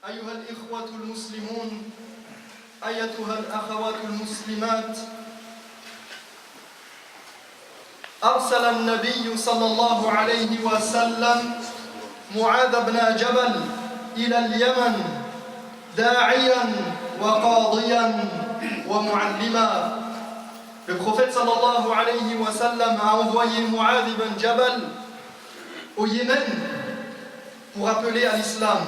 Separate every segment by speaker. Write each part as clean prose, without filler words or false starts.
Speaker 1: أيها الإخوة المسلمون، أيتها الأخوات المسلمات، أرسل النبي صلى الله عليه وسلم معاذ بن جبل إلى اليمن داعيا وقاضيا ومعلما. Le prophète sallallahu alayhi wa sallam a envoyé Mu'adh ibn Jabal au Yémen pour appeler à l'islam,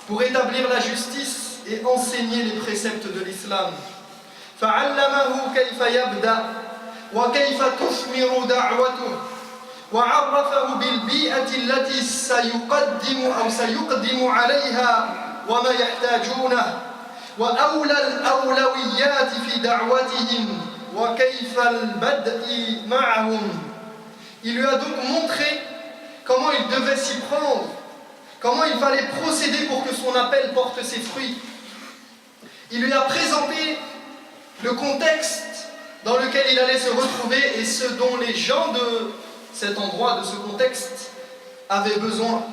Speaker 1: pour établir la justice et enseigner les préceptes de l'islam. فعلمه كيف يبدأ وكيف تثمر دعوته وعرفه بالبيئة التي سيقدم عليها وما يحتاجونه وأولى الأولويات في دعوتهم وكيف البدء معهم. Il lui a donc montré comment il devait s'y prendre, comment il fallait procéder pour que son appel porte ses fruits. Il lui a présenté le contexte dans lequel il allait se retrouver et ce dont les gens de cet endroit, de ce contexte, avaient besoin.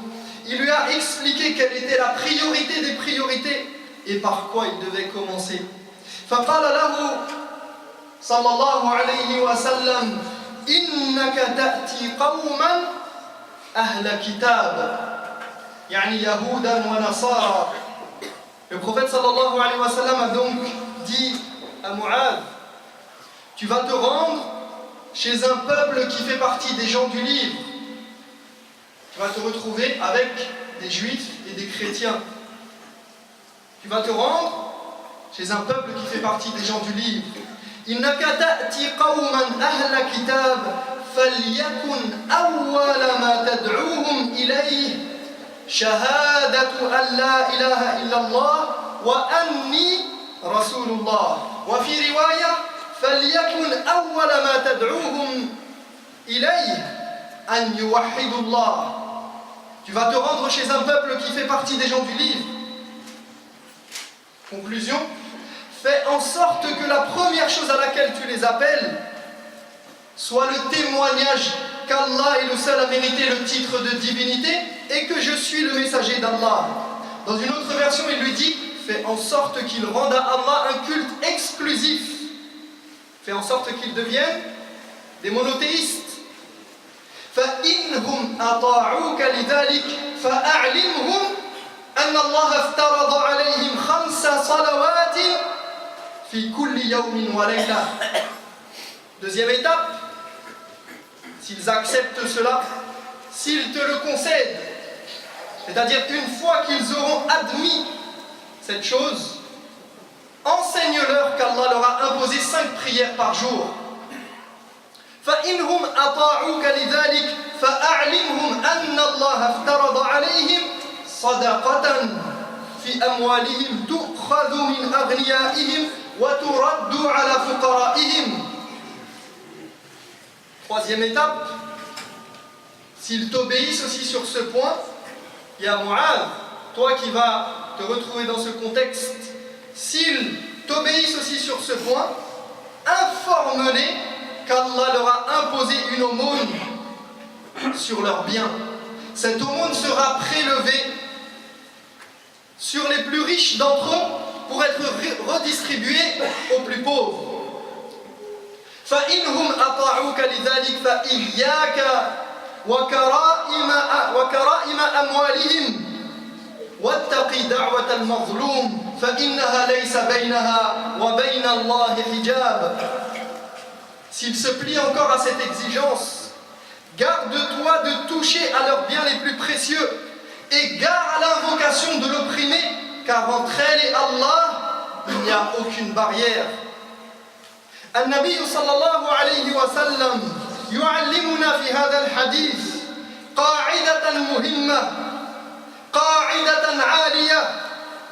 Speaker 1: Il lui a expliqué quelle était la priorité des priorités et par quoi il devait commencer. فقال له صلى الله عليه وسلم إنك تأتي قوما أهل كتاب يعني يهودا ونصارى. Le prophète sallallahu alayhi wa sallam a donc dit à Mu'adh, tu vas te rendre chez un peuple qui fait partie des gens du livre. Tu vas te retrouver avec des juifs et des chrétiens. Tu vas te rendre chez un peuple qui fait partie des gens du livre. إنك تأتي قوما أهل كتاب فليكن أول ما تدعوهم إليه شهادة أن لا إله إلا الله وأني رسول الله. وفي رواية فليكن أول ما تدعوهم إليه أن يوحدوا الله. Tu vas te rendre chez un peuple qui fait partie des gens du livre. Conclusion, fais en sorte que la première chose à laquelle tu les appelles soit le témoignage qu'Allah est le seul à mériter le titre de divinité et que je suis le messager d'Allah. Dans une autre version, il lui dit, fais en sorte qu'il rende à Allah un culte exclusif. Fais en sorte qu'ils deviennent des monothéistes. فَإِنْهُمْ أَطَاعُوكَ لِذَلِكَ فَأَعْلِمْهُمْ أَنَّ اللَّهَ افْتَرَضَ عَلَيْهِمْ 5 صَلَوَاتٍ فِي كُلِّ يَوْمٍ وَلَيْلَةٍ. Deuxième étape, s'ils acceptent cela, s'ils te le concèdent, c'est-à-dire une fois qu'ils auront admis cette chose, enseigne-leur qu'Allah leur a imposé 5 prières par jour. فَإِنْهُمْ أَطَاعُوكَ لِذَلِكَ فَأَعْلِمْهُمْ أَنَّ اللَّهَ افْتَرَضَ عَلَيْهِمْ صَدَقَةً فِي أَمْوَالِهِمْ تُؤْخَذُ مِنْ أَغْنِيَائِهِمْ وَتُرَدُّ عَلَى فُقَرَائِهِمْ. Troisième étape, s'ils t'obéissent aussi sur ce point, il y a Mu'adh, toi qui vas te retrouver dans ce contexte, s'ils t'obéissent aussi sur ce point, informe-les qu'Allah leur a imposé une aumône sur leurs biens. Cette aumône sera prélevée sur les plus riches d'entre eux pour être redistribuée aux plus pauvres. فَإِنْهُمْ أَطَاعُوكَ لِذَلِكَ فَإِيَّاكَ وَكَرَائِمَ أَمْوَالِهِمْ وَاتَّقِ دَعْوَةَ الْمَظْلُومِ فَإِنَّهَا لَيْسَ بَيْنَهَا وَبَيْنَ اللَّهِ حِجَابٌ. S'ils se plient encore à cette exigence, garde-toi de toucher à leurs biens les plus précieux et gare à l'invocation de l'opprimé, car entre elle et Allah, il n'y a aucune barrière. النبي صلى الله عليه وسلم يعلمنا في هذا الحديث قاعدة مهمة، قاعدة عالية،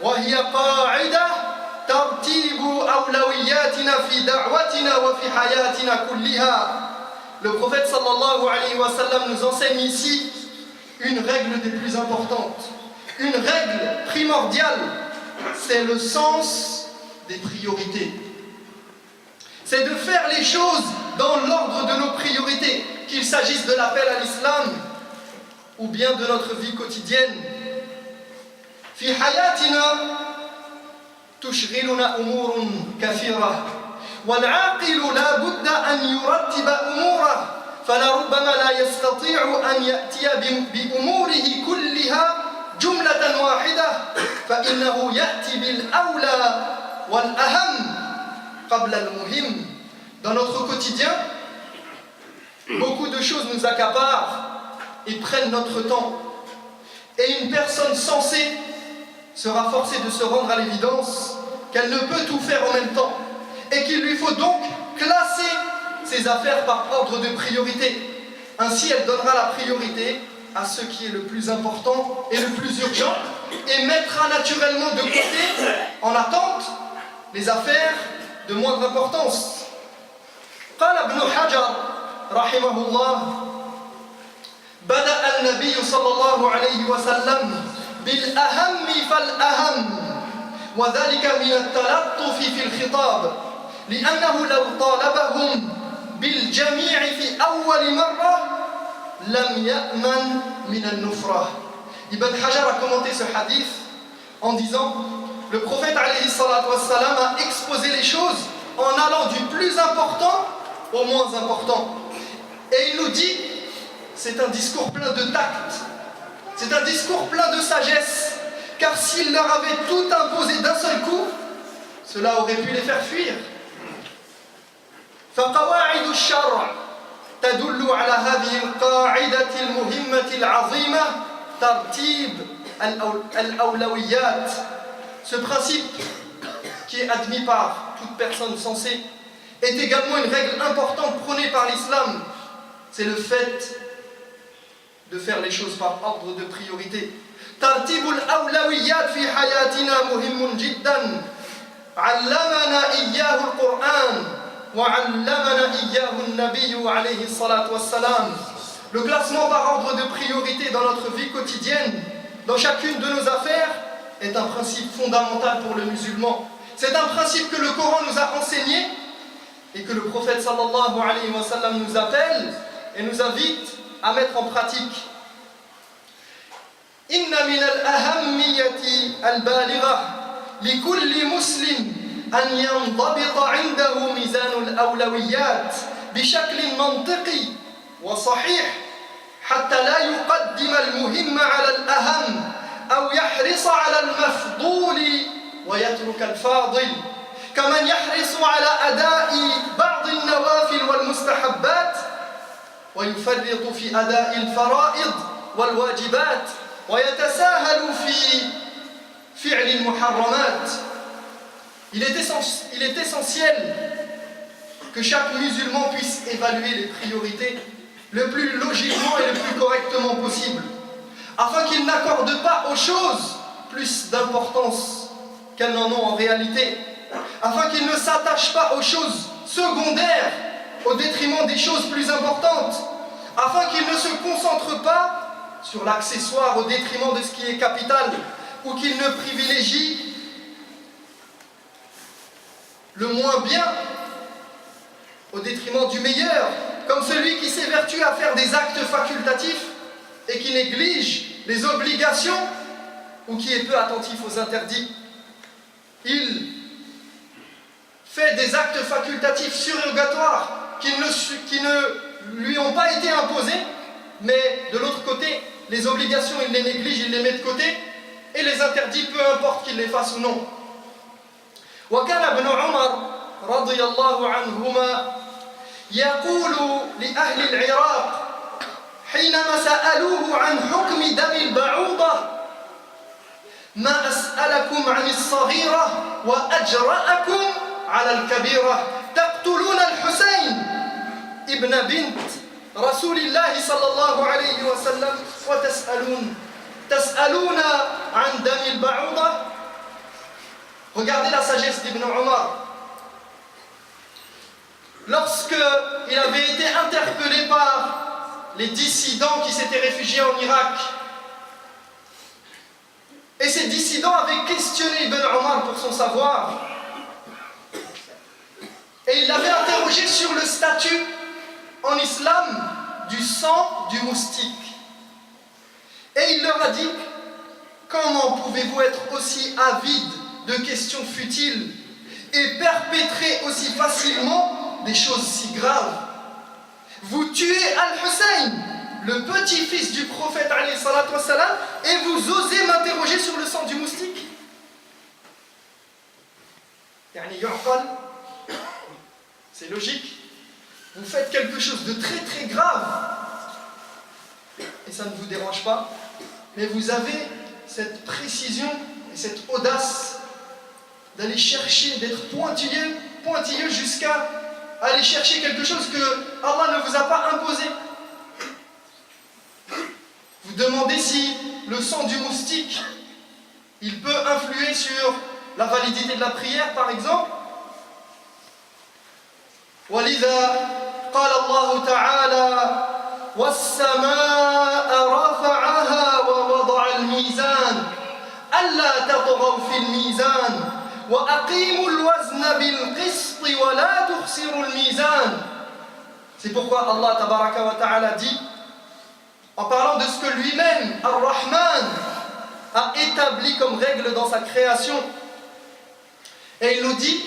Speaker 1: وهي قاعدة ترتيب أولوياتنا في دعوتنا وفي حياتنا كلها. Le prophète sallallahu alayhi wa sallam nous enseigne ici une règle des plus importantes, une règle primordiale, c'est le sens des priorités. C'est de faire les choses dans l'ordre de nos priorités, qu'il s'agisse de l'appel à l'islam ou bien de notre vie quotidienne. في حياتنا تشغلنا أمور كثيرة والعاقل لا بد أن يرتب أموره فلربما لا يستطيع أن يأتي بأموره كلها جملة واحدة فإنه يأتي بالأولى والأهم قبل المهم. Dans notre quotidien, beaucoup de choses nous accaparent et prennent notre temps. Et une personne sensée sera forcée de se rendre à l'évidence qu'elle ne peut tout faire en même temps et qu'il lui faut donc classer ses affaires par ordre de priorité. Ainsi, elle donnera la priorité à ce qui est le plus important et le plus urgent et mettra naturellement de côté, en attente, les affaires de moindre importance. قال ابن حجر رحمه الله بدأ النبي صلى الله عليه وسلم بالأهم فالأهم وذلك من التلطف في الخطاب لأنه لو طالبهم بالجميع في أول مرة لم يأمن من النفرة. Ibn Hajar a commenté ce hadith en disant le prophète alayhi salatu wassalam a exposé les choses en allant du plus important au moins important. Et il nous dit, c'est un discours plein de tact, c'est un discours plein de sagesse, car s'il leur avait tout imposé d'un seul coup, cela aurait pu les faire fuir. فقواعد الشرع تدل على هذه القاعدة المهمة العظيمة ترتيب الأولويات. Ce principe qui est admis par toute personne sensée est également une règle importante prônée par l'islam. C'est le fait de faire les choses par ordre de priorité. ترتيب الأولويات في حياتنا مهم جدا علمنا إياه القرآن وعلمنا إياه النبي عليه الصلاة والسلام. Le classement par ordre de priorité dans notre vie quotidienne, dans chacune de nos affaires, est un principe fondamental pour le musulman. C'est un principe que le Coran nous a enseigné et que le prophète sallallahu alayhi wa sallam nous appelle et nous invite à mettre en pratique. إن من الأهمية البالغة لكل مسلم أن ينضبط عنده ميزان الأولويات بشكل منطقي وصحيح حتى لا يقدم المهم على الأهم أو يحرص على المفضول ويترك الفاضل كمن يحرص على أداء بعض النوافل والمستحبات ويفرط في أداء الفرائض والواجبات ويتساهل في فعل المحرمات. Il est essentiel que chaque musulman puisse évaluer les priorités le plus logiquement et le plus correctement possible, afin qu'il n'accorde pas aux choses plus d'importance qu'elles n'en ont en réalité, afin qu'il ne s'attache pas aux choses secondaires au détriment des choses plus importantes, afin qu'il ne se concentre pas sur l'accessoire au détriment de ce qui est capital, ou qu'il ne privilégie le moins bien au détriment du meilleur, comme celui qui s'évertue à faire des actes facultatifs et qui néglige les obligations ou qui est peu attentif aux interdits. Il fait des actes facultatifs surrogatoires qui ne lui ont pas été imposés, mais de l'autre côté, les obligations, il les néglige, il les met de côté, et les interdits, peu importe qu'il les fasse ou non. وكان ابن عمر رضي الله عنهما يقول لأهل العراق حينما سألوه عن حكم دم البعوضة ما أسألكم عن الصغيرة وأجرأكم على الكبيرة تقتلون الحسين ابن بنت رسول الله صلى الله عليه وسلم تسألون عن دم البعوضة. Regardez la sagesse d'Ibn Omar. Lorsqu'il avait été interpellé par les dissidents qui s'étaient réfugiés en Irak, et ces dissidents avaient questionné Ibn Omar pour son savoir, et il l'avait interrogé sur le statut en islam du sang du moustique. Et il leur a dit comment pouvez-vous être aussi avide de questions futiles et perpétrer aussi facilement des choses si graves? Vous tuez Al-Hussein, le petit-fils du prophète alayhi salatu wassalam, et vous osez m'interroger sur le sang du moustique? C'est logique. Vous faites quelque chose de très très grave et ça ne vous dérange pas, mais vous avez cette précision et cette audace d'aller chercher, d'être pointilleux jusqu'à aller chercher quelque chose que Allah ne vous a pas imposé. Vous demandez si le sang du moustique il peut influer sur la validité de la prière, par exemple. ولذا قال الله تعالى والسماء رفعها ووضع الميزان ألا تطغوا في الميزان وأقيموا الوزن بالقسط ولا تخسروا الميزان. C'est pourquoi Allah tabaraka wa ta'ala dit, en parlant de ce que lui-même, Ar-Rahman, a établi comme règle dans sa création, et il nous dit,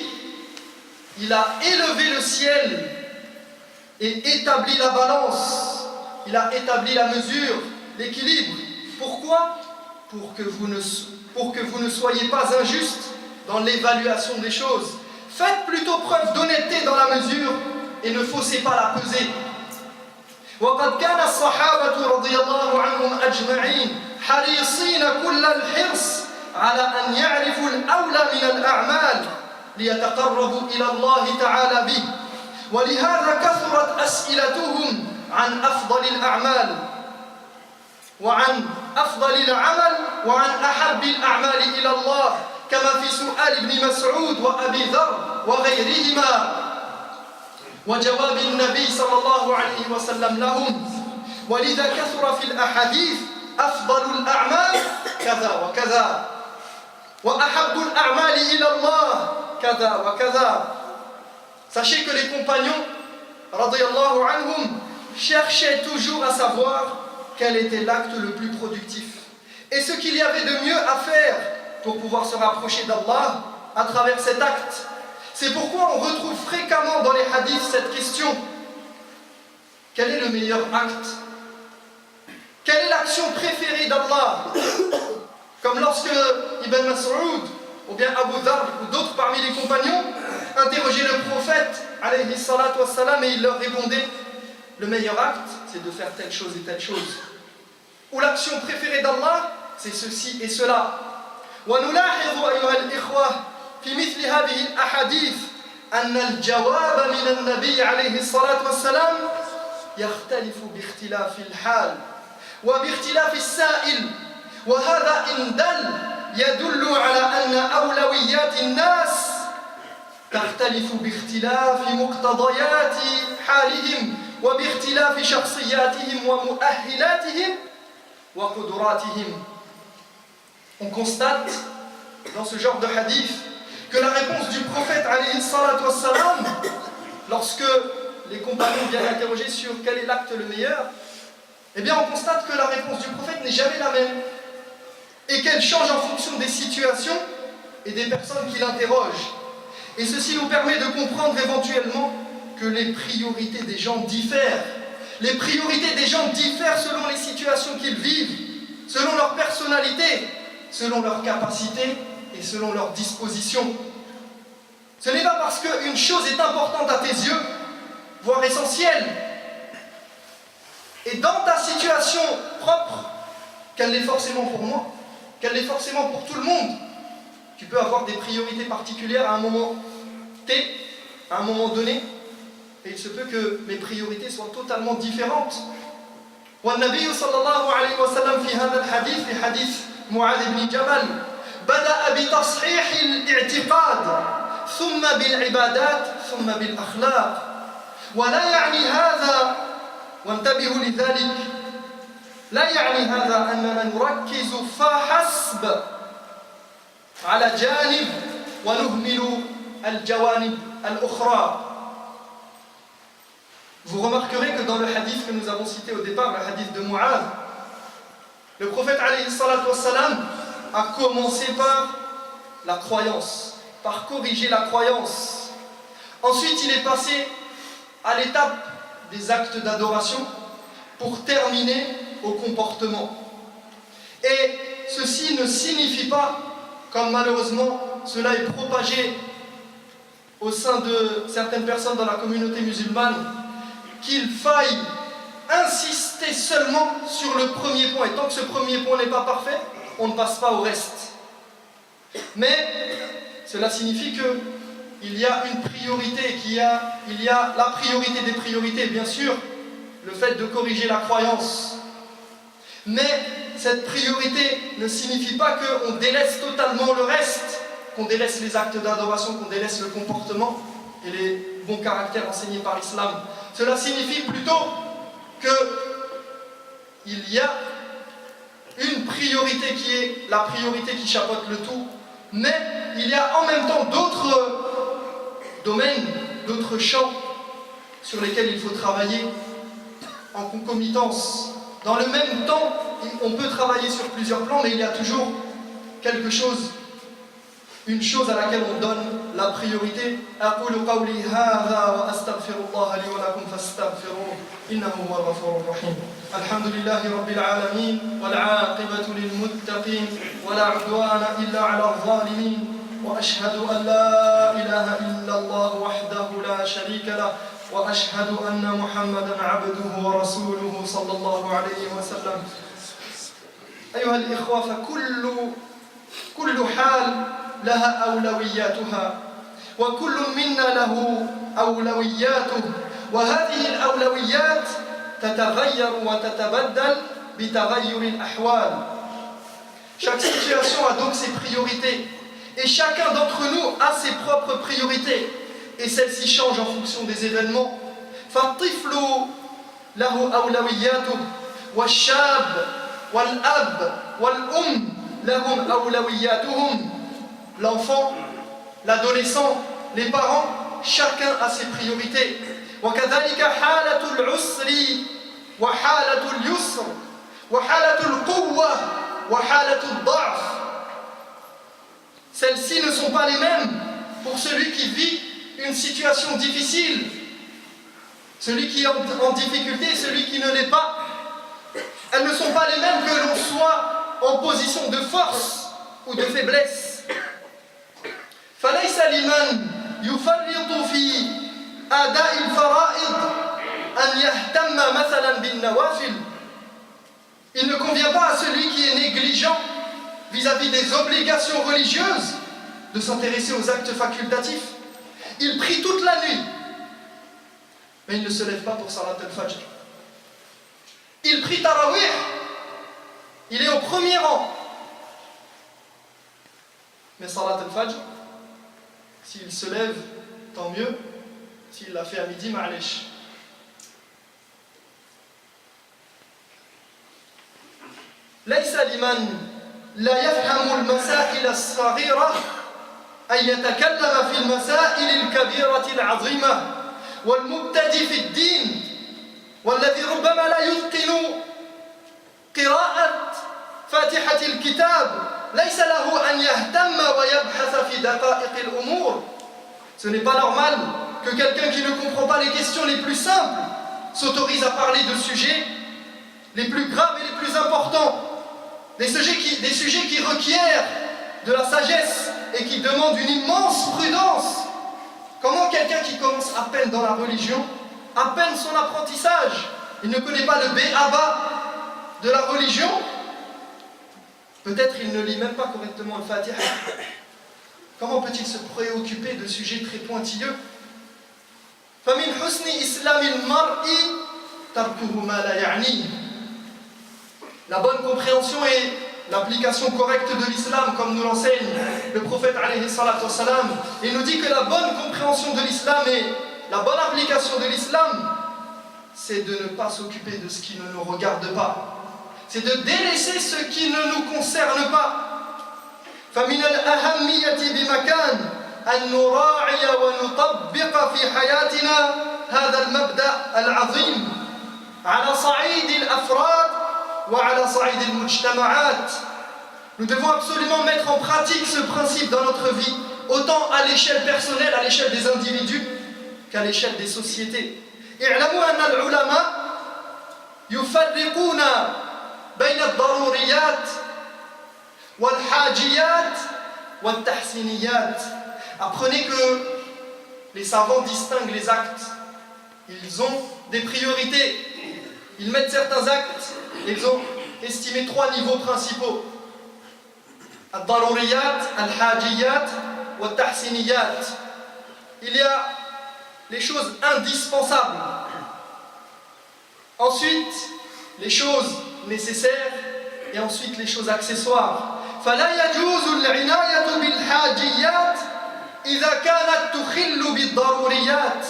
Speaker 1: il a élevé le ciel et établi la balance, il a établi la mesure, l'équilibre. Pourquoi? Pour que vous ne soyez pas injustes dans l'évaluation des choses. Faites plutôt preuve d'honnêteté dans la mesure et ne faussez pas la pesée. وقد كان الصحابة رضي الله عنهم أجمعين حريصين كل الحرص على أن يعرفوا الأولى من الأعمال ليتقربوا إلى الله تعالى به ولهذا كثرت أسئلتهم عن أفضل الأعمال وعن أفضل العمل وعن أحب الأعمال إلى الله كما في سؤال ابن مسعود وأبي ذر وغيرهما وجواب النبي صلى الله عليه وسلم لهم ولذا كثر في الأحاديث أفضل الأعمال كذا وكذا وأحب الأعمال إلى الله كذا وكذا. Sachez que les compagnons radiyallahu anhum cherchaient toujours à savoir quel était l'acte le plus productif et ce qu'il y avait de mieux à faire pour pouvoir se rapprocher d'Allah à travers cet acte. C'est pourquoi on retrouve fréquemment dans les hadiths cette question: quel est le meilleur acte? Quelle est l'action préférée d'Allah? Comme lorsque Ibn Mas'ud ou bien Abu Dharr ou d'autres parmi les compagnons interrogeaient le prophète alayhi salatu wassalam, et il leur répondait: le meilleur acte c'est de faire telle chose et telle chose, ou l'action préférée d'Allah c'est ceci et cela. ونلاحظ أيها الإخوة في مثل هذه الأحاديث أن الجواب من النبي عليه الصلاة والسلام يختلف باختلاف الحال وباختلاف السائل وهذا إن يدل على أن أولويات الناس تختلف باختلاف مقتضيات حالهم وباختلاف شخصياتهم ومؤهلاتهم وقدراتهم. On constate dans ce genre de hadith que la réponse du prophète alayhi salatu wassalam, lorsque les compagnons viennent interroger sur quel est l'acte le meilleur, eh bien on constate que la réponse du prophète n'est jamais la même et qu'elle change en fonction des situations et des personnes qui l'interrogent. Et ceci nous permet de comprendre éventuellement que les priorités des gens diffèrent. Les priorités des gens diffèrent selon les situations qu'ils vivent, selon leur personnalité, selon leurs capacités et selon leurs dispositions. Ce n'est pas parce qu'une chose est importante à tes yeux, voire essentielle, et dans ta situation propre, qu'elle l'est forcément pour moi, qu'elle l'est forcément pour tout le monde. Tu peux avoir des priorités particulières à un moment T, à un moment donné, et il se peut que mes priorités soient totalement différentes. والنبي صلى الله عليه وسلم في هذا الحديث في حديث معاذ بن جبل بدأ بتصحيح الاعتقاد ثم بالعبادات ثم بالأخلاق ولا يعني هذا وانتبهوا لذلك لا يعني هذا أننا نركز فحسب على جانب ونهمل الجوانب الأخرى. Vous remarquerez que dans le hadith que nous avons cité au départ, le hadith de Mu'adh, le prophète alayhi salatu wassalam a commencé par la croyance, par corriger la croyance. Ensuite, il est passé à l'étape des actes d'adoration pour terminer au comportement. Et ceci ne signifie pas, comme malheureusement cela est propagé au sein de certaines personnes dans la communauté musulmane, qu'il faille insister seulement sur le premier point. Et tant que ce premier point n'est pas parfait, on ne passe pas au reste. Mais cela signifie qu'il y a une priorité, il y a la priorité des priorités, bien sûr, le fait de corriger la croyance. Mais cette priorité ne signifie pas qu'on délaisse totalement le reste, qu'on délaisse les actes d'adoration, qu'on délaisse le comportement et les bons caractères enseignés par l'islam. Cela signifie plutôt qu'il y a une priorité qui est la priorité qui chapeaute le tout, mais il y a en même temps d'autres domaines, d'autres champs sur lesquels il faut travailler en concomitance. Dans le même temps, on peut travailler sur plusieurs plans, mais il y a toujours quelque chose, une chose à laquelle on donne la priorité. أقول قولي هذا وأستغفر الله لي ولكم فاستغفروه إنه هو الغفور الرحيم. الحمد لله رب العالمين والعاقبة للمتقين ولا عدوان إلا على الظالمين وأشهد أن لا إله إلا الله وحده لا شريك له وأشهد أن محمدا عبده ورسوله صلى الله عليه وسلم. أيها الإخوة، فكل حال لها أولوياتها وكل منا له أولوياته، وهذه الأولويات تتغير وتتبدل بتغير الأحوال. Chaque situation a donc ses priorités et chacun d'entre nous a ses propres priorités et celles-ci changent en fonction des événements. فالطفل له أولوياته والشاب والأب والأم لهم أولوياتهم. L'enfant, l'adolescent, les parents, chacun a ses priorités. وكذلك حالة العسر وحالة اليسر وحالة القوة وحالة الضعف. Celles-ci ne sont pas les mêmes pour celui qui vit une situation difficile, celui qui est en difficulté et celui qui ne l'est pas. Elles ne sont pas les mêmes que l'on soit en position de force ou de faiblesse. فليس لمن يفرط في أداء الفرائض أن يهتم مثلا بالنوافل. Il ne convient pas à celui qui est négligent vis-à-vis des obligations religieuses de s'intéresser aux actes facultatifs. Il prie toute la nuit, mais il ne se lève pas pour Salat al-Fajr. Il prie Tarawih, il est au premier rang, mais Salat al-Fajr, s'il se lève, tant mieux. S'il l'a fait à midi, ma'alesh. ليس لمن لا يفهم المسائل الصغيرة أن يتكلم في المسائل الكبيرة العظيمة والمبتدئ في الدين والذي ربما لا يتقن قراءة فاتحة الكتاب ليس له أن يهتم ويبحث في دقائق الأمور. Ce n'est pas normal que quelqu'un qui ne comprend pas les questions les plus simples s'autorise à parler de sujets les plus graves et les plus importants, des sujets qui requièrent de la sagesse et qui demandent une immense prudence. Comment quelqu'un qui commence à peine dans la religion, à peine son apprentissage, il ne connaît pas le B.A.B.A. de la religion, peut-être il ne lit même pas correctement le Fatiha. Comment peut-il se préoccuper de sujets très pointilleux? فَمِنْ حُسْنِ إِسْلَامِ الْمَرْءِ تَرْكُهُ مَا لَا يَعْنِيهِ. La bonne compréhension et l'application correcte de l'islam, comme nous l'enseigne le prophète alayhi salatu wassalam, il nous dit que la bonne compréhension de l'islam et la bonne application de l'islam, c'est de ne pas s'occuper de ce qui ne nous regarde pas. C'est de délaisser ce qui ne nous concerne pas. فمن الأهمية بمكان أن نراعي ونطبق في حياتنا هذا المبدأ العظيم على صعيد الأفراد وعلى صعيد المجتمعات. Nous devons absolument mettre en pratique ce principe dans notre vie, autant à l'échelle personnelle, à l'échelle des individus, qu'à l'échelle des sociétés. اعلموا أن العلماء يفرقون بين الضروريات والحاجيات والتحسينيات. Apprenez que les savants distinguent les actes. Ils ont des priorités. Ils mettent certains actes, ils ont estimé 3 niveaux principaux. Al-daruriyat, al-hajiyat, wa al-tahsiniyat. Il y a les choses indispensables. Ensuite, les choses nécessaires. Et ensuite, les choses accessoires. فلا يجوز العناية بالحاجيات إذا كانت تخل بالضروريات.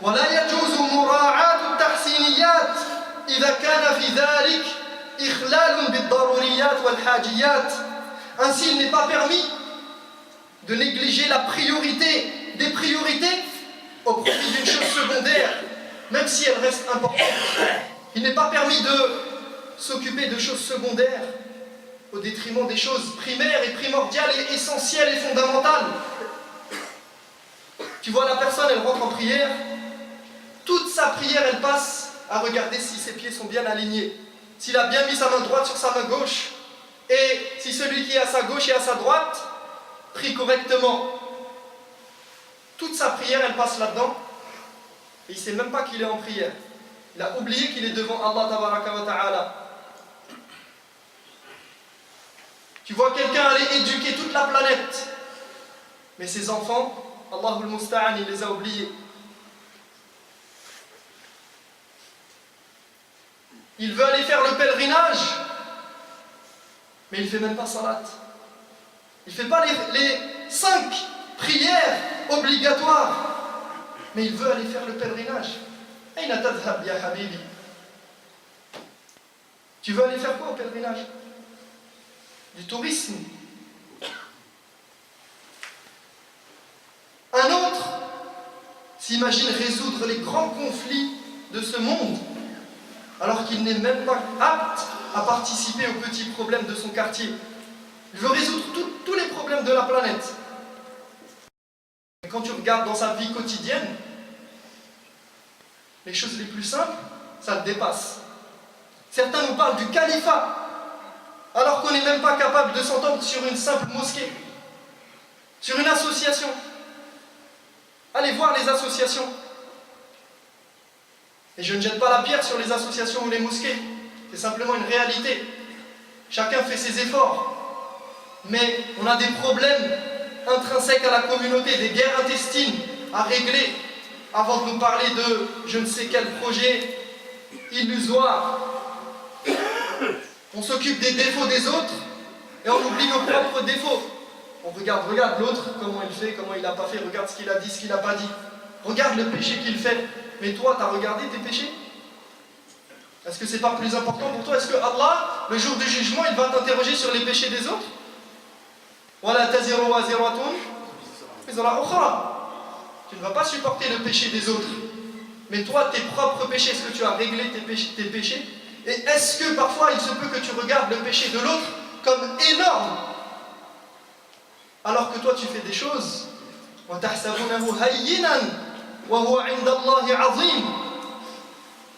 Speaker 1: ولا يجوز مراعاة التحسينيات إذا كان في ذلك إخلال بالضروريات والحاجيات. Ainsi, il n'est pas permis de négliger la priorité des priorités au profit d'une chose secondaire, même si elle reste importante. Il n'est pas permis de s'occuper de choses secondaires au détriment des choses primaires et primordiales et essentielles et fondamentales. Tu vois la personne, elle rentre en prière, toute sa prière, elle passe à regarder si ses pieds sont bien alignés, s'il a bien mis sa main droite sur sa main gauche, et si celui qui est à sa gauche et à sa droite prie correctement. Toute sa prière, elle passe là-dedans, et il ne sait même pas qu'il est en prière. Il a oublié qu'il est devant Allah Tabaraka wa Ta'ala. Tu vois quelqu'un aller éduquer toute la planète, mais ses enfants, Allahul Musta'an, il les a oubliés. Il veut aller faire le pèlerinage, mais il ne fait même pas salat. Il ne fait pas les 5 prières obligatoires, mais il veut aller faire le pèlerinage. Aïna tadhhab ya habibi. Tu veux aller faire quoi au pèlerinage? Du tourisme. Un autre s'imagine résoudre les grands conflits de ce monde, alors qu'il n'est même pas apte à participer aux petits problèmes de son quartier. Il veut résoudre tous les problèmes de la planète. Et quand tu regardes dans sa vie quotidienne, les choses les plus simples, ça le dépasse. Certains nous parlent du califat, alors qu'on n'est même pas capable de s'entendre sur une simple mosquée, sur une association. Allez voir les associations. Et je ne jette pas la pierre sur les associations ou les mosquées. C'est simplement une réalité. Chacun fait ses efforts. Mais on a des problèmes intrinsèques à la communauté, des guerres intestines à régler avant de nous parler de je ne sais quel projet illusoire. On s'occupe des défauts des autres et on oublie nos propres défauts. On regarde l'autre, comment il fait, comment il n'a pas fait, regarde ce qu'il a dit, ce qu'il n'a pas dit. Regarde le péché qu'il fait. Mais toi, tu as regardé tes péchés? Est-ce que c'est pas plus important pour toi? Est-ce que Allah, le jour du jugement, il va t'interroger sur les péchés des autres? Wala taziru waziratun wizra ukhra. Tu ne vas pas supporter le péché des autres. Mais toi, tes propres péchés, est-ce que tu as réglé tes péchés? Et est-ce que parfois il se peut que tu regardes le péché de l'autre comme énorme, alors que toi tu fais des choses?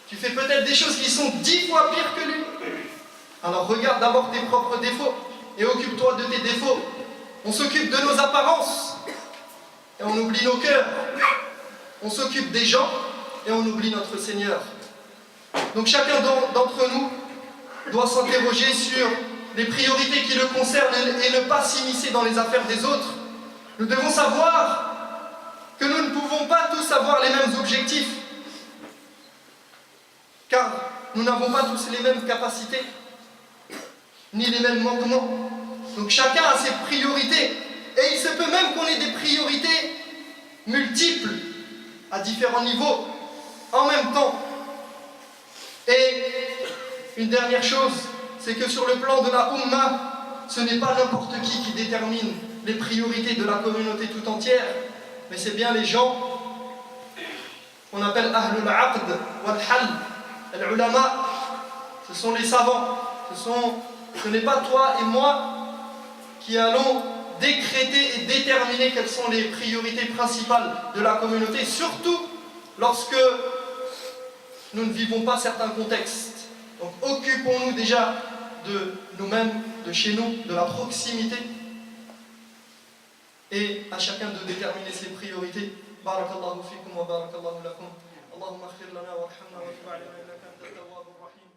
Speaker 1: Tu fais peut-être des choses qui sont 10 fois pires que lui. Alors regarde d'abord tes propres défauts et occupe-toi de tes défauts. On s'occupe de nos apparences et on oublie nos cœurs. On s'occupe des gens et on oublie notre Seigneur. Donc chacun d'entre nous doit s'interroger sur les priorités qui le concernent et ne pas s'immiscer dans les affaires des autres. Nous devons savoir que nous ne pouvons pas tous avoir les mêmes objectifs, car nous n'avons pas tous les mêmes capacités, ni les mêmes manquements. Donc chacun a ses priorités, et il se peut même qu'on ait des priorités multiples, à différents niveaux, en même temps. Et une dernière chose, c'est que sur le plan de la Ummah, ce n'est pas n'importe qui détermine les priorités de la communauté tout entière, mais c'est bien les gens qu'on appelle Ahlul Aqd wal Hal, al-Ulama. Ce sont les savants, ce n'est pas toi et moi qui allons décréter et déterminer quelles sont les priorités principales de la communauté, surtout lorsque nous ne vivons pas certains contextes. Donc occupons-nous déjà de nous-mêmes, de chez nous, de la proximité, et à chacun de déterminer ses priorités. Barakallahu fikum wa barakallahu lakum. Allahumma khir lana warhamna wa tub alayna innaka antat tawwabur rahim.